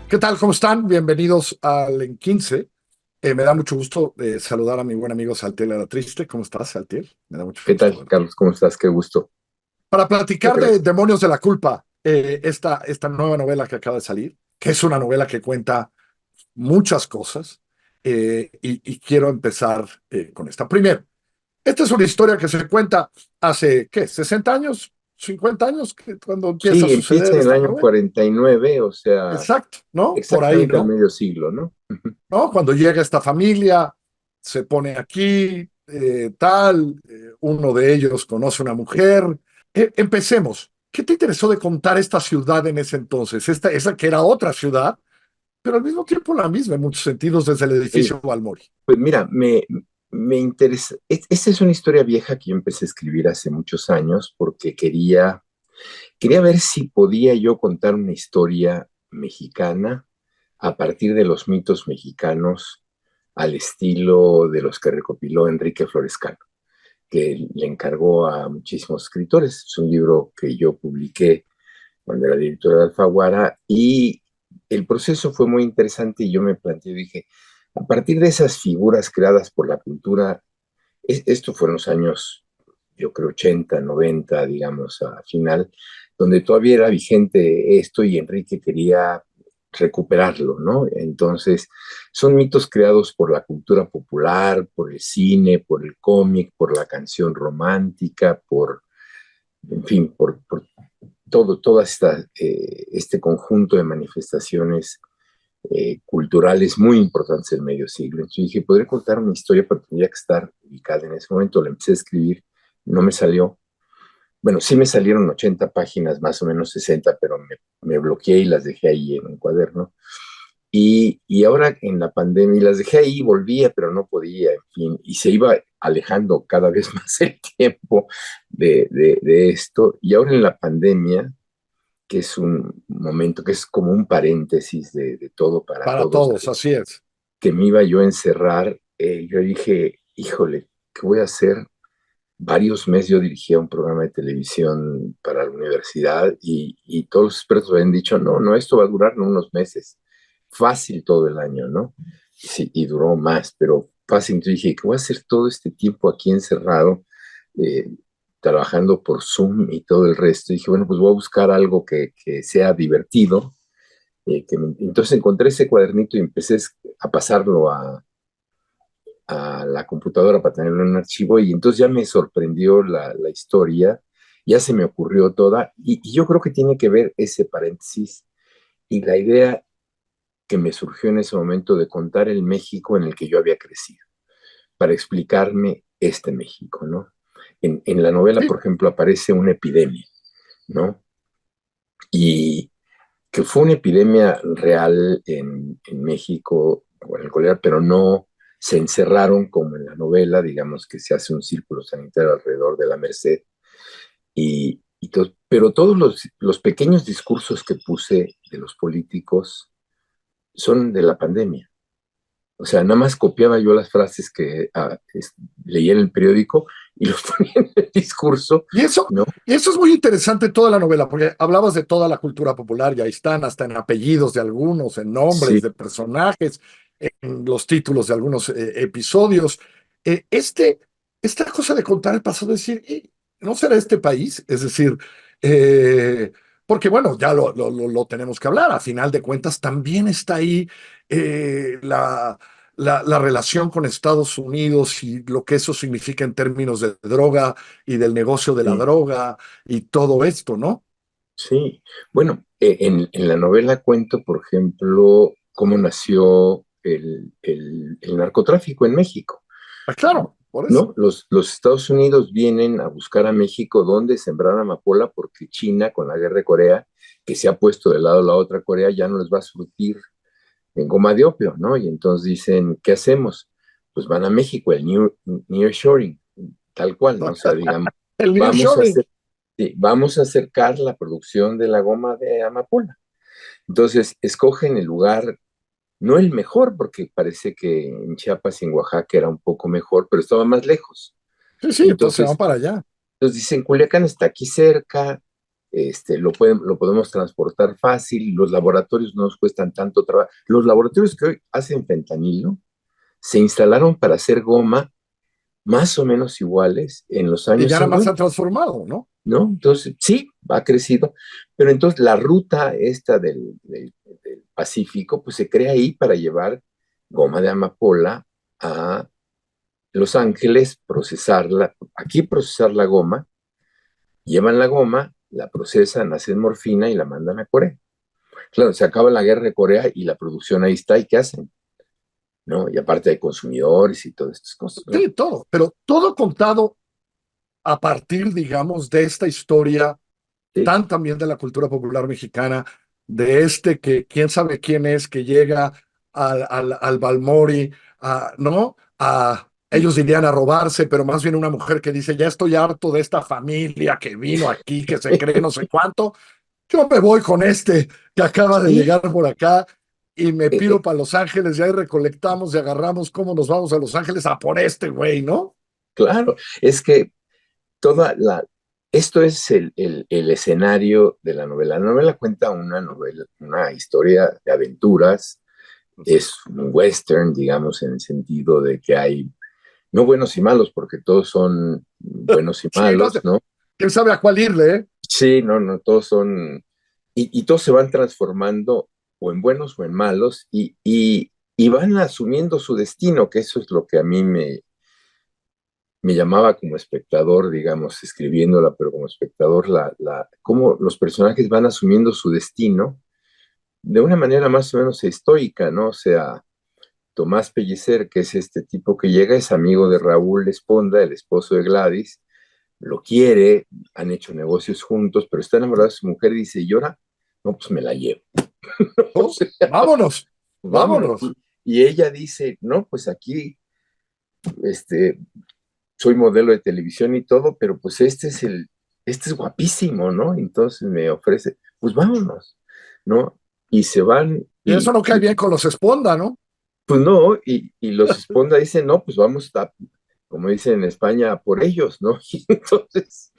¿Qué tal? ¿Cómo están? Bienvenidos al En 15. Me da mucho gusto saludar a mi buen amigo Saltiel Triste. ¿Cómo estás, Saltiel? Me da mucho ¿Qué gusto tal, verte. Carlos? ¿Cómo estás? Qué gusto. Para Muchas platicar de gracias. Demonios de la Culpa, esta nueva novela que acaba de salir, que es una novela que cuenta muchas cosas, y quiero empezar con esta. Primero, esta es una historia que se cuenta hace, ¿qué? ¿60 años? ¿50 años? Cuando empieza a Sí, empieza suceder en el esta año novela. 49, o sea, Exacto, ¿no? Por ahí, exactamente al ¿no? medio siglo, ¿no? Ujú. ¿No? Cuando llega esta familia, se pone aquí, uno de ellos conoce una mujer. Empecemos. ¿Qué te interesó de contar esta ciudad en ese entonces? Esa que era otra ciudad, pero al mismo tiempo la misma en muchos sentidos desde el Sí, edificio Balmori. pues mira, me interesa. Esta es una historia vieja que yo empecé a escribir hace muchos años porque quería ver si podía yo contar una historia mexicana a partir de los mitos mexicanos al estilo de los que recopiló Enrique Florescano, que le encargó a muchísimos escritores. Es un libro que yo publiqué cuando era director de Alfaguara, y el proceso fue muy interesante y yo me planteé, dije, a partir de esas figuras creadas por la cultura, esto fue en los años, yo creo, 80, 90, digamos, a final, donde todavía era vigente esto y Enrique quería recuperarlo, ¿no? Entonces, son mitos creados por la cultura popular, por el cine, por el cómic, por la canción romántica, en fin, por todo este conjunto de manifestaciones culturales muy importantes del medio siglo. Entonces dije, podría contar una historia, pero tendría que estar ubicada en ese momento. La empecé a escribir, no me salió. Bueno, sí me salieron 80 páginas, más o menos 60, pero me bloqueé y las dejé ahí en un cuaderno. Y ahora en la pandemia, y las dejé ahí, volvía, pero no podía, en fin, y se iba alejando cada vez más el tiempo de esto. Y ahora en la pandemia, que es un momento que es como un paréntesis de todo para Para todos, todos, así es. que me iba yo a encerrar, yo dije, híjole, ¿qué voy a hacer? Varios meses yo dirigía un programa de televisión para la universidad y todos los expertos habían dicho, no, no, esto va a durar no unos meses, fácil todo el año, ¿no? Sí, y duró más, pero fácil. Entonces dije, ¿qué voy a hacer todo este tiempo aquí encerrado, eh, trabajando por Zoom y todo el resto? Y dije, bueno, pues voy a buscar algo que sea divertido. Entonces encontré ese cuadernito y empecé a pasarlo a la computadora para tenerlo en un archivo, y entonces ya me sorprendió la historia, ya se me ocurrió toda, y yo creo que tiene que ver ese paréntesis y la idea que me surgió en ese momento de contar el México en el que yo había crecido, para explicarme este México, ¿no? En la novela, Sí, por ejemplo, aparece una epidemia, ¿no? Y que fue una epidemia real en México, o en el cólera, pero no se encerraron como en la novela, digamos que se hace un círculo sanitario alrededor de la Merced. Pero todos los pequeños discursos que puse de los políticos son de la pandemia. O sea, nada más copiaba yo las frases que leía en el periódico y los ponía en el discurso, y eso, ¿no? y eso es muy interesante toda la novela, porque hablabas de toda la cultura popular, y ahí están hasta en apellidos de algunos, en nombres Sí, de personajes, en los títulos de algunos episodios. Esta cosa de contar el pasado, es decir, ¿no será este país? Es decir, eh, porque bueno, ya lo tenemos que hablar, a final de cuentas también está ahí la relación con Estados Unidos y lo que eso significa en términos de droga y del negocio de la sí. droga y todo esto, ¿no? Sí, bueno, en la novela cuento, por ejemplo, cómo nació el narcotráfico en México, Ah, claro, por eso. ¿no? Los Estados Unidos vienen a buscar a México donde sembrar amapola porque China, con la guerra de Corea, que se ha puesto de lado la otra Corea, ya no les va a surtir en goma de opio, ¿no? Y entonces dicen, ¿qué hacemos? Pues van a México, el nearshoring, tal cual, ¿no? O sea, digamos, El vamos a nearshoring. hacer, sí, vamos a acercar la producción de la goma de amapola. Entonces, escogen el lugar, no el mejor, porque parece que en Chiapas y en Oaxaca era un poco mejor, pero estaba más lejos. Sí, sí, entonces se van Entonces, para allá. dicen, Culiacán está aquí cerca, lo podemos transportar fácil, los laboratorios no nos cuestan tanto trabajo. Los laboratorios que hoy hacen fentanilo se instalaron para hacer goma más o menos iguales en los Y años ya nada más se ha 50, transformado, ¿no? ¿no? Entonces, sí, ha crecido, pero entonces la ruta esta del Pacífico, pues se crea ahí para llevar goma de amapola a Los Ángeles, procesarla, aquí procesar la goma, llevan la goma, la procesan, hacen morfina y la mandan a Corea. Claro, se acaba la guerra de Corea y la producción ahí está, ¿y qué hacen? ¿No? Y aparte hay consumidores y todas estas cosas, ¿no? Sí, todo, pero todo contado a partir, digamos, de esta historia Sí, tan también de la cultura popular mexicana, de este que quién sabe quién es, que llega al Balmori, ¿no? Ellos dirían a robarse, pero más bien una mujer que dice, ya estoy harto de esta familia que vino aquí, que se cree no sé cuánto, yo me voy con este que acaba de sí, llegar por acá y me eh, pido eh, para Los Ángeles y ahí recolectamos y agarramos cómo nos vamos a Los Ángeles a por este güey, ¿no? claro, es que toda la, esto es el escenario de la novela. La novela cuenta una novela, una historia de aventuras, es un western, digamos, en el sentido de que hay no buenos y malos, porque todos son buenos y Sí, no sé, malos, ¿no? quién sabe a cuál irle, ¿eh? Sí, no, no, todos son, y todos se van transformando o en buenos o en malos, y van asumiendo su destino, que eso es lo que a mí me llamaba como espectador, digamos, escribiéndola, pero como espectador, cómo los personajes van asumiendo su destino de una manera más o menos estoica, ¿no? O sea, Tomás Pellicer, que es este tipo que llega, es amigo de Raúl Esponda, el esposo de Gladys, lo quiere, han hecho negocios juntos, pero está enamorado de su mujer y dice, ¿y ahora? No, pues me la llevo. O ¿No? sea, Vámonos, vámonos. vámonos. Y ella dice, no, pues aquí este, soy modelo de televisión y todo, pero pues este es guapísimo, ¿no? Entonces me ofrece, pues vámonos, ¿no? Y se van Y eso no cae bien con los Esponda, ¿no? pues no, y los Esponda dicen, no, pues vamos a, como dicen en España, a por ellos, ¿no? Y entonces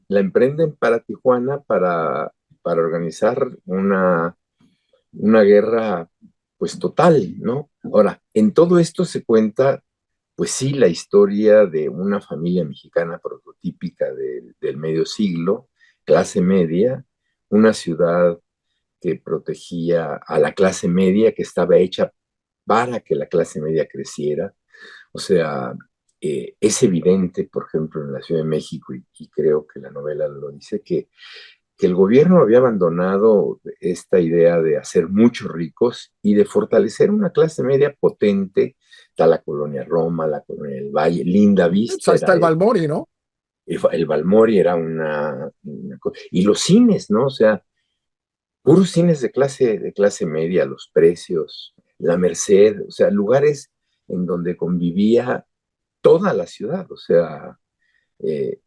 la emprenden para Tijuana para organizar una guerra, pues total, ¿no? Ahora, en todo esto se cuenta, pues sí, la historia de una familia mexicana prototípica del medio siglo, clase media, una ciudad que protegía a la clase media, que estaba hecha para que la clase media creciera. O sea, es evidente, por ejemplo, en la Ciudad de México, y creo que la novela lo dice, que el gobierno había abandonado esta idea de hacer muchos ricos y de fortalecer una clase media potente. Está la colonia Roma, la colonia del Valle, Linda Pues Vista ahí está era el Balmori, ¿no? el Balmori era y los cines, ¿no? O sea, puros cines de clase media, los precios, la Merced, o sea, lugares en donde convivía toda la ciudad, o sea,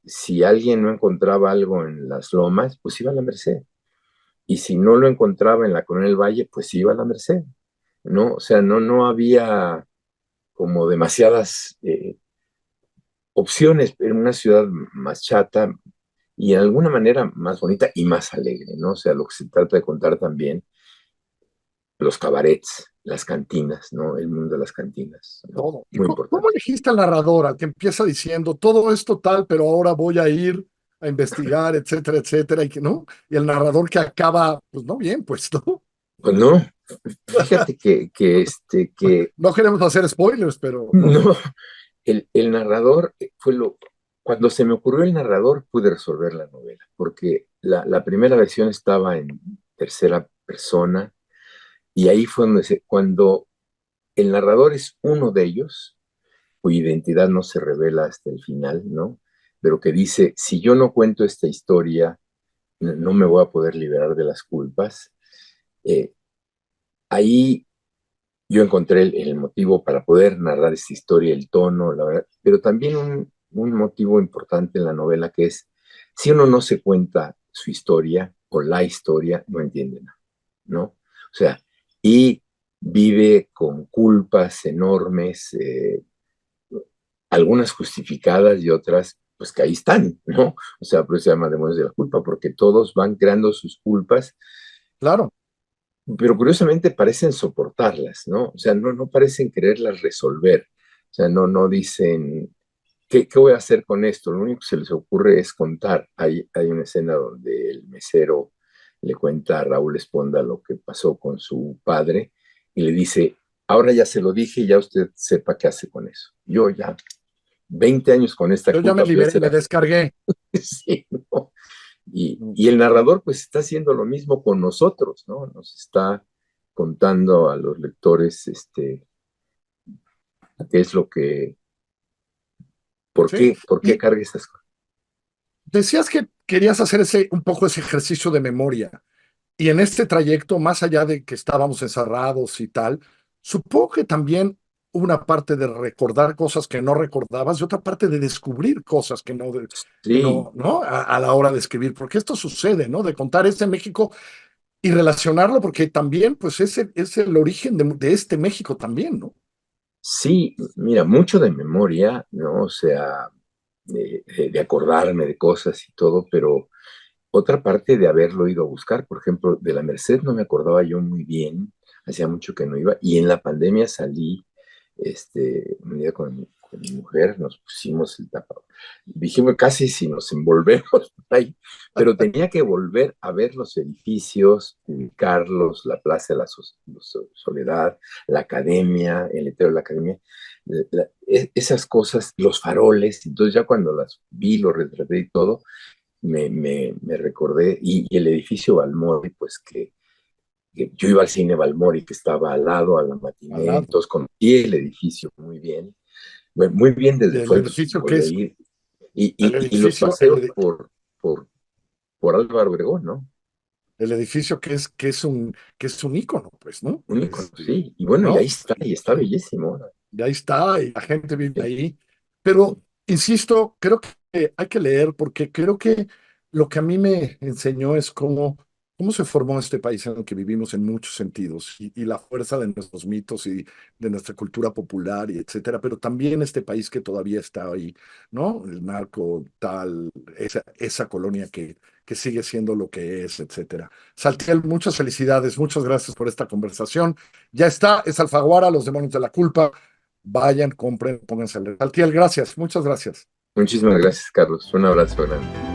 si alguien no encontraba algo en las lomas, pues iba a la Merced, y si no lo encontraba en la Colonia del Valle, pues iba a la Merced, ¿no? O sea, no había como demasiadas opciones en una ciudad más chata y en alguna manera más bonita y más alegre, ¿no? O sea, lo que se trata de contar también los cabarets, las cantinas, ¿no? El mundo de las cantinas, ¿no? Todo. ¿Y Muy cómo importante. elegiste al narrador, al que empieza diciendo todo esto tal, pero ahora voy a ir a investigar, etcétera, etcétera, y que no? Y el narrador que acaba, pues no bien, pues no. Pues no, fíjate que No queremos hacer spoilers, pero no. no, el narrador cuando se me ocurrió el narrador pude resolver la novela, porque la primera versión estaba en tercera persona y ahí fue cuando el narrador es uno de ellos, cuya identidad no se revela hasta el final, ¿no? Pero que dice, si yo no cuento esta historia, no me voy a poder liberar de las culpas. Eh, Ahí yo encontré el motivo para poder narrar esta historia, el tono, la verdad, pero también un motivo importante en la novela que es, si uno no se cuenta su historia o la historia, no entiende nada, ¿no? O sea, y vive con culpas enormes, algunas justificadas y otras pues que ahí están, ¿no? O sea, por eso se llama Demonios de la Culpa, porque todos van creando sus culpas, Claro. pero curiosamente parecen soportarlas, ¿no? O sea, no parecen quererlas resolver. O sea, no dicen, ¿qué voy a hacer con esto? Lo único que se les ocurre es contar. Hay una escena donde el mesero le cuenta a Raúl Esponda lo que pasó con su padre y le dice, ahora ya se lo dije, ya usted sepa qué hace con eso. Yo ya 20 años con esta Yo ya me culpa, pues ya liberé, se me la... descargué. Sí, ¿no? Y el narrador pues está haciendo lo mismo con nosotros, ¿no? Nos está contando a los lectores qué es lo que, ¿Sí? por qué Y carga esas cosas. decías que querías hacer un poco ese ejercicio de memoria. Y en este trayecto, más allá de que estábamos encerrados y tal, supongo que también hubo una parte de recordar cosas que no recordabas y otra parte de descubrir cosas que Sí, no, ¿no? A la hora de escribir, porque esto sucede, ¿no? De contar este México y relacionarlo, porque también, pues, es el origen de este México también, ¿no? sí, mira, mucho de memoria, ¿no? O sea, de acordarme de cosas y todo, pero otra parte de haberlo ido a buscar, por ejemplo, de la Merced no me acordaba yo muy bien, hacía mucho que no iba, y en la pandemia salí, un día con mi mujer, nos pusimos el tapa, dijimos casi si nos envolvemos por ahí, pero tenía que volver a ver los edificios, ubicarlos, la Plaza de la Soledad, la Academia, el letrero de la Academia, esas cosas, los faroles, entonces ya cuando las vi, los retraté y todo, me recordé, y el edificio Balmori, pues que yo iba al cine Balmori, que estaba al lado, a la Al matiné, lado entonces conocí el edificio muy bien, bueno, muy bien desde del fuera, entonces edificio que volví a es, ir, el y los edificio, paseos por, por Álvaro Obregón, ¿no? el edificio que es un ícono, pues, ¿no? Un ícono, sí, y bueno, ¿No? y está bellísimo, ¿no? Y ahí está, y la gente vive Sí, ahí. Pero, insisto, creo que hay que leer porque creo que lo que a mí me enseñó es cómo se formó este país en el que vivimos en muchos sentidos y la fuerza de nuestros mitos y de nuestra cultura popular y etcétera, pero también este país que todavía está ahí, ¿no? El narco, tal, esa colonia que sigue siendo lo que es, etcétera. Saltiel, muchas felicidades, muchas gracias por esta conversación. Ya está, es Alfaguara, Los Demonios de la Culpa. Vayan, compren, pónganse a leer. Altiel, gracias, muchas gracias. muchísimas gracias, Carlos, un abrazo grande.